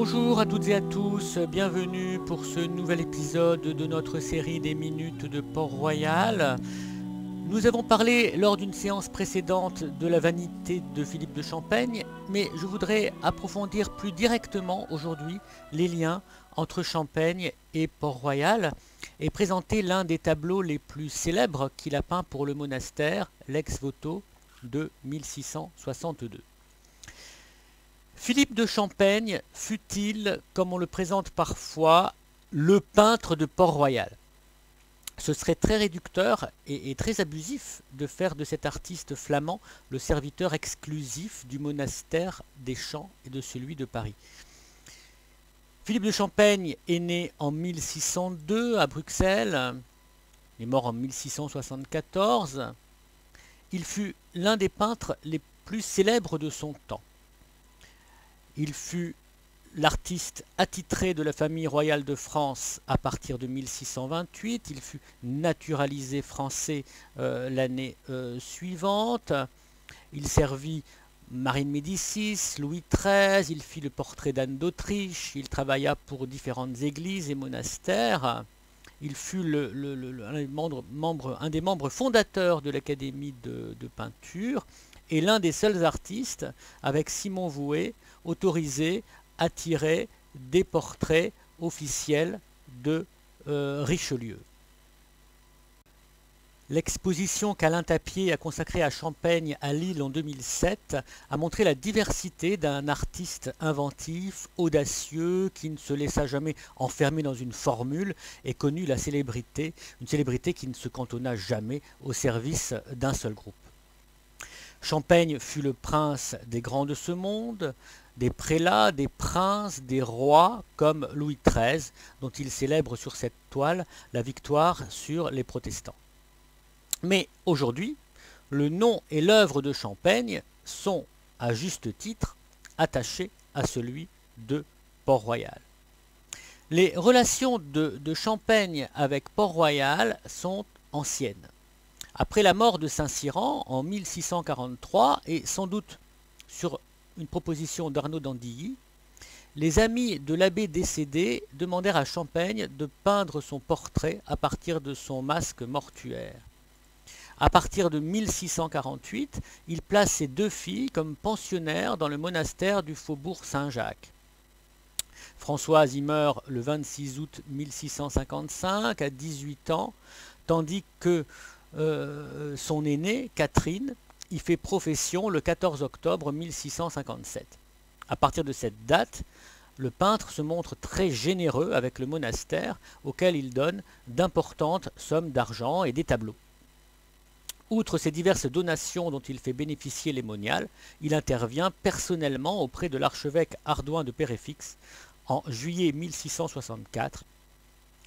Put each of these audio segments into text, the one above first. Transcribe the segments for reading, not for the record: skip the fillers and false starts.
Bonjour à toutes et à tous, bienvenue pour ce nouvel épisode de notre série des minutes de Port-Royal. Nous avons parlé lors d'une séance précédente de la vanité de Philippe de Champaigne, mais je voudrais approfondir plus directement aujourd'hui les liens entre Champaigne et Port-Royal et présenter l'un des tableaux les plus célèbres qu'il a peint pour le monastère, l'ex-voto de 1662. Philippe de Champaigne fut-il, comme on le présente parfois, le peintre de Port-Royal? Ce serait très réducteur et très abusif de faire de cet artiste flamand le serviteur exclusif du monastère des Champs et de celui de Paris. Philippe de Champaigne est né en 1602 à Bruxelles, il est mort en 1674. Il fut l'un des peintres les plus célèbres de son temps. Il fut l'artiste attitré de la famille royale de France à partir de 1628. Il fut naturalisé français l'année suivante. Il servit Marie de Médicis, Louis XIII. Il fit le portrait d'Anne d'Autriche. Il travailla pour différentes églises et monastères. Il fut un des membres fondateurs de l'Académie de peinture et l'un des seuls artistes, avec Simon Vouet, autorisé à tirer des portraits officiels de Richelieu. L'exposition qu'Alain Tapier a consacrée à Champaigne à Lille en 2007 a montré la diversité d'un artiste inventif, audacieux, qui ne se laissa jamais enfermer dans une formule et connut la célébrité, une célébrité qui ne se cantonna jamais au service d'un seul groupe. Champaigne fut le prince des grands de ce monde, des prélats, des princes, des rois comme Louis XIII, dont il célèbre sur cette toile la victoire sur les protestants. Mais aujourd'hui, le nom et l'œuvre de Champaigne sont, à juste titre, attachés à celui de Port-Royal. Les relations de Champaigne avec Port-Royal sont anciennes. Après la mort de Saint-Cyran en 1643, et sans doute sur une proposition d'Arnaud d'Andilly, les amis de l'abbé décédé demandèrent à Champaigne de peindre son portrait à partir de son masque mortuaire. À partir de 1648, il place ses deux filles comme pensionnaires dans le monastère du faubourg Saint-Jacques. Françoise y meurt le 26 août 1655 à 18 ans, tandis que son aînée, Catherine, y fait profession le 14 octobre 1657. À partir de cette date, le peintre se montre très généreux avec le monastère, auquel il donne d'importantes sommes d'argent et des tableaux. Outre ces diverses donations dont il fait bénéficier les moniales, il intervient personnellement auprès de l'archevêque Ardouin de Péréfixe en juillet 1664,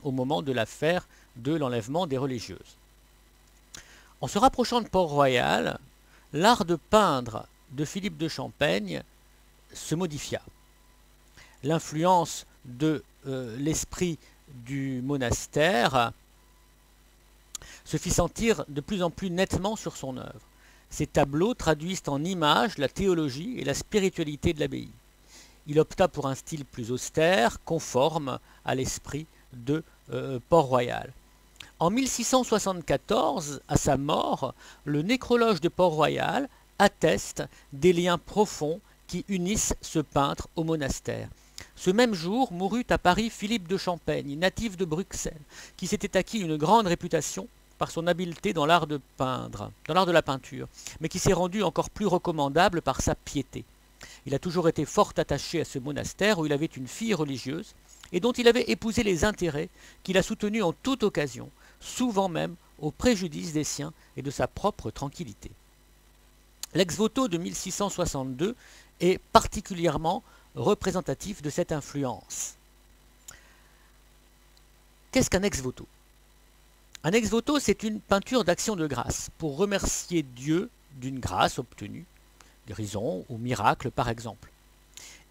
au moment de l'affaire de l'enlèvement des religieuses. En se rapprochant de Port-Royal, l'art de peindre de Philippe de Champaigne se modifia. L'influence de l'esprit du monastère se fit sentir de plus en plus nettement sur son œuvre. Ses tableaux traduisent en images la théologie et la spiritualité de l'abbaye. Il opta pour un style plus austère, conforme à l'esprit de Port-Royal. En 1674, à sa mort, le nécrologe de Port-Royal atteste des liens profonds qui unissent ce peintre au monastère. Ce même jour mourut à Paris Philippe de Champaigne, natif de Bruxelles, qui s'était acquis une grande réputation par son habileté dans l'art de peindre, dans l'art de la peinture, mais qui s'est rendu encore plus recommandable par sa piété. Il a toujours été fort attaché à ce monastère où il avait une fille religieuse et dont il avait épousé les intérêts qu'il a soutenus en toute occasion, souvent même au préjudice des siens et de sa propre tranquillité. L'ex-voto de 1662 est particulièrement représentatif de cette influence. Qu'est-ce qu'un ex-voto? Un ex-voto, c'est une peinture d'action de grâce pour remercier Dieu d'une grâce obtenue, guérison ou miracle par exemple.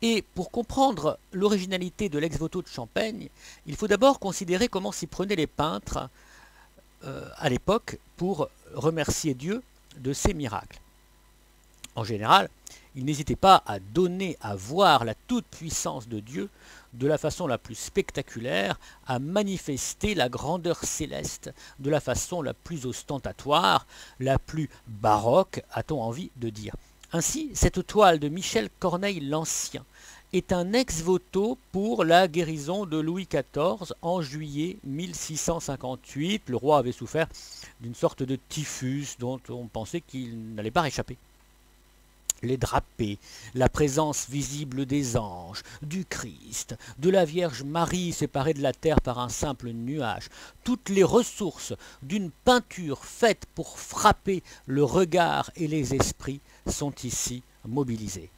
Et pour comprendre l'originalité de l'ex-voto de Champaigne, il faut d'abord considérer comment s'y prenaient les peintres à l'époque pour remercier Dieu de ses miracles. En général, il n'hésitait pas à donner à voir la toute-puissance de Dieu de la façon la plus spectaculaire, à manifester la grandeur céleste de la façon la plus ostentatoire, la plus baroque, a-t-on envie de dire. Ainsi, cette toile de Michel Corneille l'Ancien est un ex-voto pour la guérison de Louis XIV en juillet 1658. Le roi avait souffert d'une sorte de typhus dont on pensait qu'il n'allait pas réchapper. Les drapés, la présence visible des anges, du Christ, de la Vierge Marie séparée de la terre par un simple nuage, toutes les ressources d'une peinture faite pour frapper le regard et les esprits sont ici mobilisées.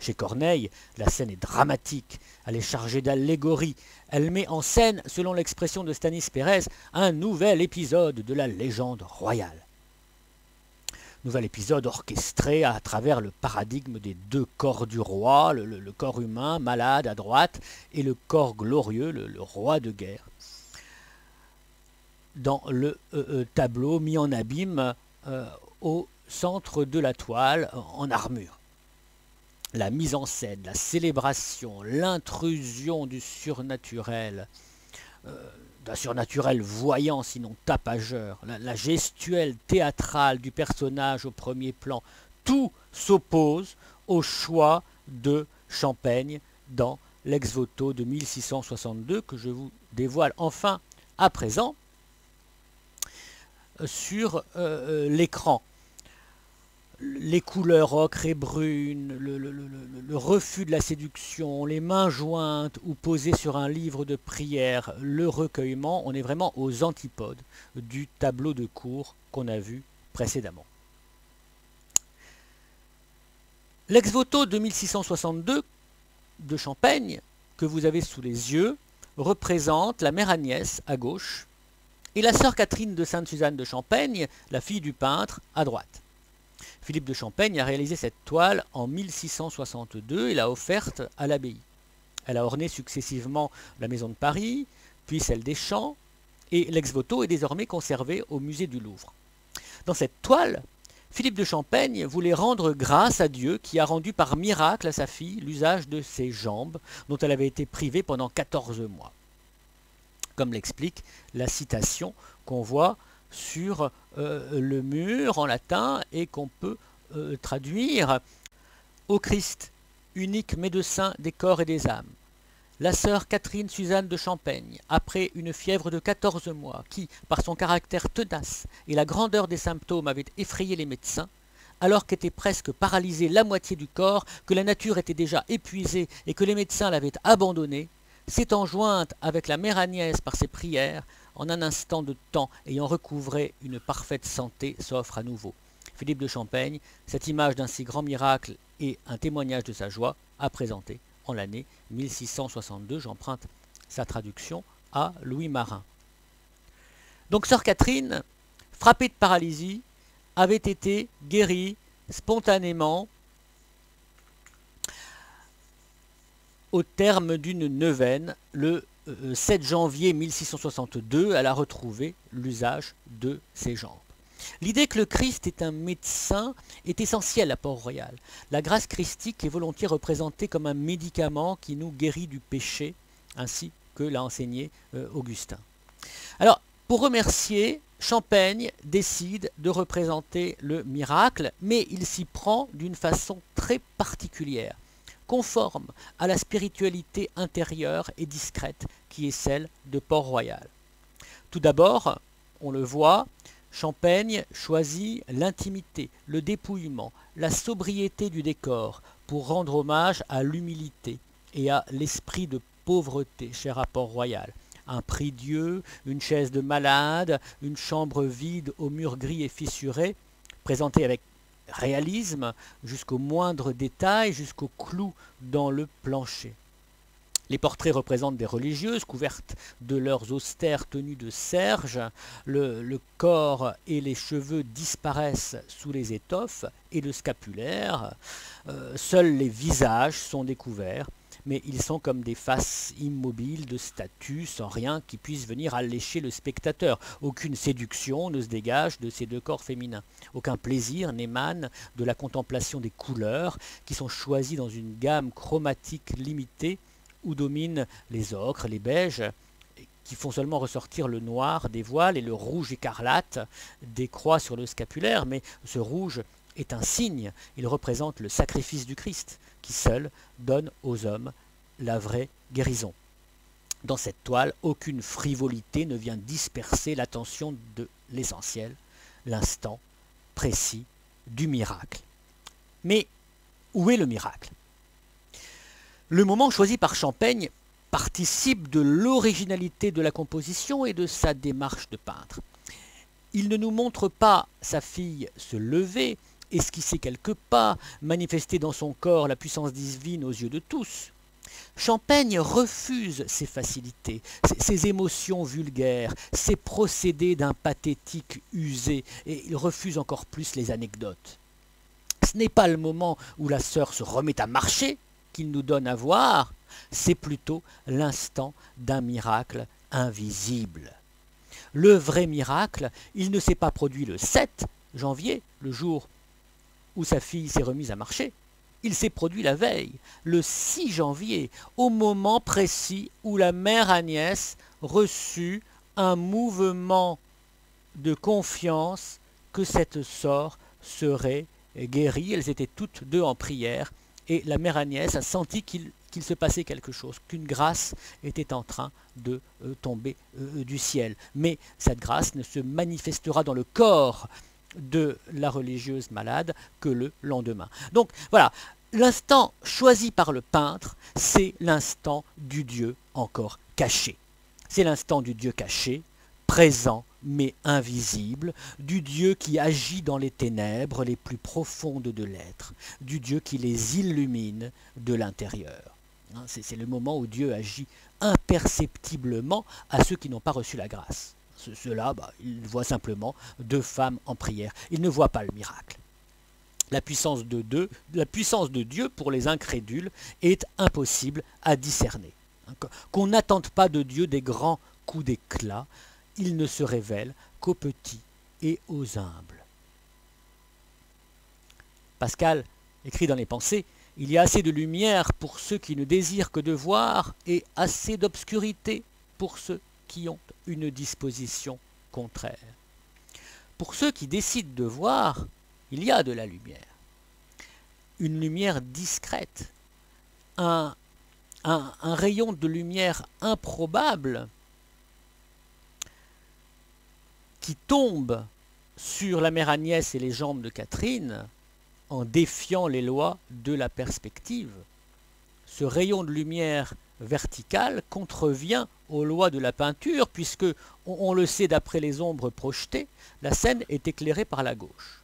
Chez Corneille, la scène est dramatique, elle est chargée d'allégorie, elle met en scène, selon l'expression de Stanis Pérez, un nouvel épisode de la légende royale. Nouvel épisode orchestré à travers le paradigme des deux corps du roi, le corps humain, malade à droite, et le corps glorieux, le roi de guerre. Dans le tableau mis en abîme au centre de la toile, en armure. La mise en scène, la célébration, l'intrusion du surnaturel, d'un surnaturel voyant sinon tapageur, la gestuelle théâtrale du personnage au premier plan, tout s'oppose au choix de Champaigne dans l'ex-voto de 1662 que je vous dévoile enfin à présent sur l'écran. Les couleurs ocre et brunes, le refus de la séduction, les mains jointes ou posées sur un livre de prière, le recueillement, on est vraiment aux antipodes du tableau de cour qu'on a vu précédemment. L'ex-voto de 1662 de Champaigne, que vous avez sous les yeux, représente la mère Agnès à gauche et la sœur Catherine de Sainte-Suzanne de Champaigne, la fille du peintre, à droite. Philippe de Champaigne a réalisé cette toile en 1662 et l'a offerte à l'abbaye. Elle a orné successivement la maison de Paris, puis celle des Champs, et l'ex-voto est désormais conservé au musée du Louvre. Dans cette toile, Philippe de Champaigne voulait rendre grâce à Dieu qui a rendu par miracle à sa fille l'usage de ses jambes, dont elle avait été privée pendant 14 mois. Comme l'explique la citation qu'on voit sur le mur en latin et qu'on peut traduire « Ô Christ, unique médecin des corps et des âmes, la sœur Catherine Suzanne de Champaigne, après une fièvre de 14 mois qui, par son caractère tenace et la grandeur des symptômes, avait effrayé les médecins, alors qu'était presque paralysée la moitié du corps, que la nature était déjà épuisée et que les médecins l'avaient abandonnée, s'étant jointe avec la mère Agnès par ses prières, en un instant de temps ayant recouvré une parfaite santé, s'offre à nouveau. Philippe de Champaigne, cette image d'un si grand miracle et un témoignage de sa joie, a présenté en l'année 1662. J'emprunte sa traduction à Louis Marin. Donc sœur Catherine, frappée de paralysie, avait été guérie spontanément au terme d'une neuvaine, le 7 janvier 1662, elle a retrouvé l'usage de ses jambes. L'idée que le Christ est un médecin est essentielle à Port-Royal. La grâce christique est volontiers représentée comme un médicament qui nous guérit du péché, ainsi que l'a enseigné Augustin. Alors, pour remercier, Champaigne décide de représenter le miracle, mais il s'y prend d'une façon très particulière, conforme à la spiritualité intérieure et discrète qui est celle de Port-Royal. Tout d'abord, on le voit, Champaigne choisit l'intimité, le dépouillement, la sobriété du décor pour rendre hommage à l'humilité et à l'esprit de pauvreté cher à Port-Royal. Un prie-dieu, une chaise de malade, une chambre vide aux murs gris et fissurés, présentée avec réalisme jusqu'au moindre détail, jusqu'au clou dans le plancher. Les portraits représentent des religieuses couvertes de leurs austères tenues de serge, le corps et les cheveux disparaissent sous les étoffes et le scapulaire, seuls les visages sont découverts, mais ils sont comme des faces immobiles de statues, sans rien qui puisse venir allécher le spectateur. Aucune séduction ne se dégage de ces deux corps féminins. Aucun plaisir n'émane de la contemplation des couleurs qui sont choisies dans une gamme chromatique limitée où dominent les ocres, les beiges, qui font seulement ressortir le noir des voiles et le rouge écarlate des croix sur le scapulaire, mais ce rouge est un signe, il représente le sacrifice du Christ, qui seul donne aux hommes la vraie guérison. Dans cette toile, aucune frivolité ne vient disperser l'attention de l'essentiel, l'instant précis du miracle. Mais où est le miracle? Le moment choisi par Champaigne participe de l'originalité de la composition et de sa démarche de peintre. Il ne nous montre pas sa fille se lever, esquisser quelques pas, manifester dans son corps la puissance divine aux yeux de tous. Champaigne refuse ces facilités, ces émotions vulgaires, ces procédés d'un pathétique usé, et il refuse encore plus les anecdotes. Ce n'est pas le moment où la sœur se remet à marcher qu'il nous donne à voir, c'est plutôt l'instant d'un miracle invisible. Le vrai miracle, il ne s'est pas produit le 7 janvier, le jour où sa fille s'est remise à marcher. Il s'est produit la veille, le 6 janvier, au moment précis où la mère Agnès reçut un mouvement de confiance que cette sœur serait guérie. Elles étaient toutes deux en prière et la mère Agnès a senti qu'il se passait quelque chose, qu'une grâce était en train de tomber du ciel. Mais cette grâce ne se manifestera dans le corps de la religieuse malade que le lendemain. Donc voilà, l'instant choisi par le peintre, c'est l'instant du Dieu encore caché. C'est l'instant du Dieu caché, présent mais invisible, du Dieu qui agit dans les ténèbres les plus profondes de l'être, du Dieu qui les illumine de l'intérieur. C'est le moment où Dieu agit imperceptiblement à ceux qui n'ont pas reçu la grâce. Ceux-là, ils voient simplement deux femmes en prière. Ils ne voient pas le miracle. La puissance de Dieu pour les incrédules est impossible à discerner. Qu'on n'attende pas de Dieu des grands coups d'éclat, il ne se révèle qu'aux petits et aux humbles. Pascal écrit dans les Pensées, il y a assez de lumière pour ceux qui ne désirent que de voir et assez d'obscurité pour ceux qui ont une disposition contraire. Pour ceux qui décident de voir, il y a de la lumière. Une lumière discrète, un rayon de lumière improbable qui tombe sur la mère Agnès et les jambes de Catherine en défiant les lois de la perspective. Ce rayon de lumière verticale contrevient aux lois de la peinture puisque, on le sait d'après les ombres projetées, la scène est éclairée par la gauche.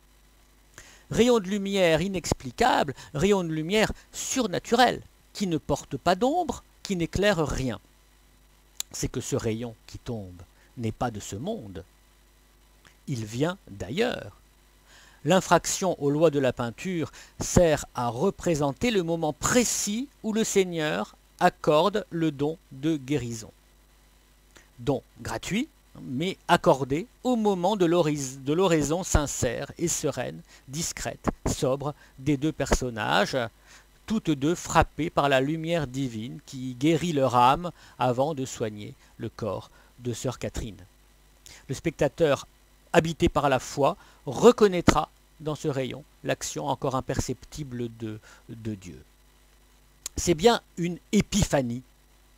Rayon de lumière inexplicable, rayon de lumière surnaturel, qui ne porte pas d'ombre, qui n'éclaire rien. C'est que ce rayon qui tombe n'est pas de ce monde. Il vient d'ailleurs. L'infraction aux lois de la peinture sert à représenter le moment précis où le Seigneur accorde le don de guérison. Don gratuit, mais accordé au moment de l'oraison sincère et sereine, discrète, sobre des deux personnages, toutes deux frappées par la lumière divine qui guérit leur âme avant de soigner le corps de sœur Catherine. Le spectateur habité par la foi reconnaîtra dans ce rayon l'action encore imperceptible de Dieu. C'est bien une épiphanie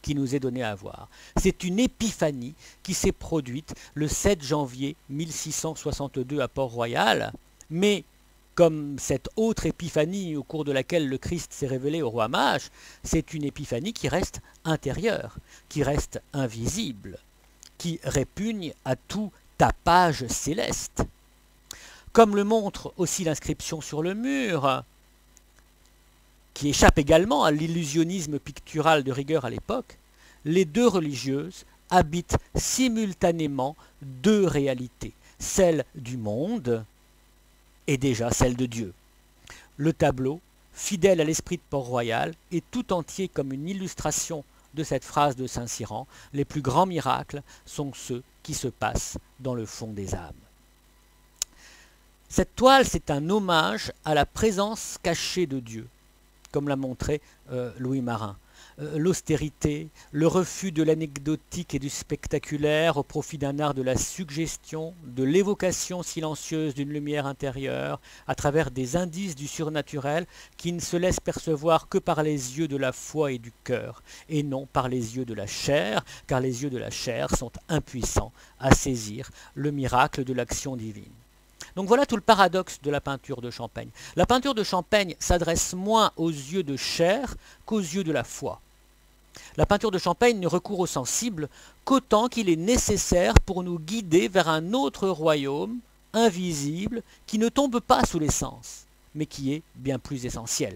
qui nous est donnée à voir. C'est une épiphanie qui s'est produite le 7 janvier 1662 à Port-Royal, mais comme cette autre épiphanie au cours de laquelle le Christ s'est révélé au roi mage, c'est une épiphanie qui reste intérieure, qui reste invisible, qui répugne à tout tapage céleste. Comme le montre aussi l'inscription sur le mur, qui échappe également à l'illusionnisme pictural de rigueur à l'époque, les deux religieuses habitent simultanément deux réalités, celle du monde et déjà celle de Dieu. Le tableau fidèle à l'esprit de Port-Royal et tout entier comme une illustration de cette phrase de Saint-Cyran, les plus grands miracles sont ceux qui se passent dans le fond des âmes. Cette toile, c'est un hommage à la présence cachée de Dieu, comme l'a montré Louis Marin. L'austérité, le refus de l'anecdotique et du spectaculaire au profit d'un art de la suggestion, de l'évocation silencieuse d'une lumière intérieure, à travers des indices du surnaturel qui ne se laissent percevoir que par les yeux de la foi et du cœur, et non par les yeux de la chair, car les yeux de la chair sont impuissants à saisir le miracle de l'action divine. Donc voilà tout le paradoxe de la peinture de Champaigne. La peinture de Champaigne s'adresse moins aux yeux de chair qu'aux yeux de la foi. La peinture de Champaigne ne recourt au sensible qu'autant qu'il est nécessaire pour nous guider vers un autre royaume, invisible, qui ne tombe pas sous les sens, mais qui est bien plus essentiel.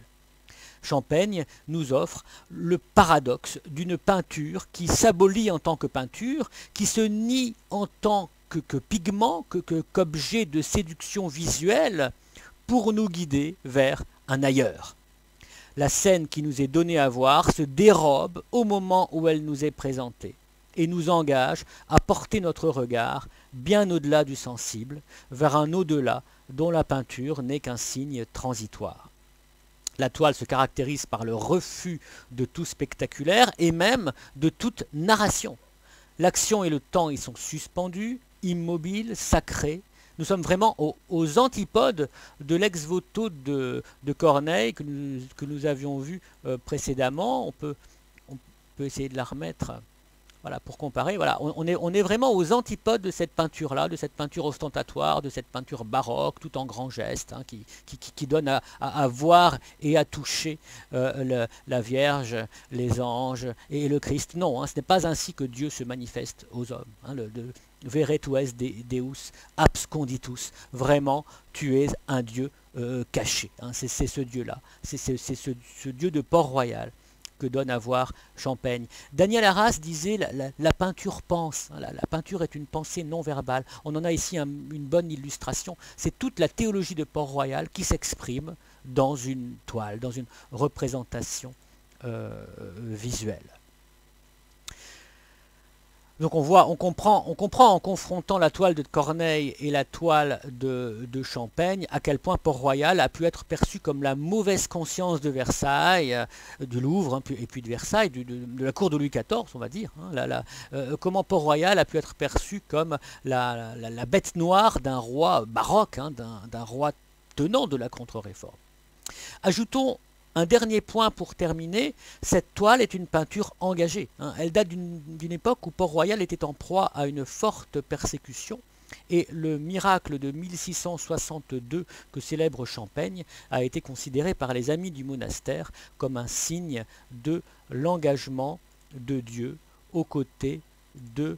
Champaigne nous offre le paradoxe d'une peinture qui s'abolit en tant que peinture, qui se nie en tant que pigment, qu'objet de séduction visuelle, pour nous guider vers un ailleurs. La scène qui nous est donnée à voir se dérobe au moment où elle nous est présentée et nous engage à porter notre regard bien au-delà du sensible, vers un au-delà dont la peinture n'est qu'un signe transitoire. La toile se caractérise par le refus de tout spectaculaire et même de toute narration. L'action et le temps y sont suspendus, immobiles, sacrés. Nous sommes vraiment aux antipodes de l'ex-voto de Corneille que nous avions vu précédemment. On peut essayer de la remettre, voilà, pour comparer. Voilà, on est vraiment aux antipodes de cette peinture-là, de cette peinture ostentatoire, de cette peinture baroque, tout en grands gestes, hein, qui donne à voir et à toucher la Vierge, les anges et le Christ. Non, hein, ce n'est pas ainsi que Dieu se manifeste aux hommes. Hein, Vere tu es Deus absconditus. Vraiment, tu es un Dieu caché. Hein, c'est ce Dieu-là. C'est ce Dieu de Port-Royal que donne à voir Champaigne. Daniel Arras disait la peinture pense. Hein, la peinture est une pensée non verbale. On en a ici une bonne illustration. C'est toute la théologie de Port-Royal qui s'exprime dans une toile, dans une représentation visuelle. Donc on comprend en confrontant la toile de Corneille et la toile de Champaigne à quel point Port-Royal a pu être perçu comme la mauvaise conscience de Versailles, du Louvre, hein, et puis de Versailles, de la cour de Louis XIV, on va dire. Hein, comment Port-Royal a pu être perçu comme la bête noire d'un roi baroque, hein, d'un roi tenant de la contre-réforme. Ajoutons un dernier point pour terminer, cette toile est une peinture engagée. Hein. Elle date d'une époque où Port-Royal était en proie à une forte persécution et le miracle de 1662 que célèbre Champaigne a été considéré par les amis du monastère comme un signe de l'engagement de Dieu aux côtés de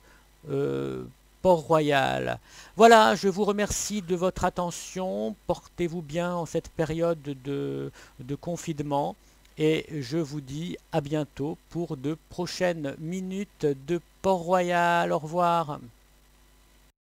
Port-Royal. Voilà, je vous remercie de votre attention. Portez-vous bien en cette période de confinement et je vous dis à bientôt pour de prochaines minutes de Port-Royal. Au revoir.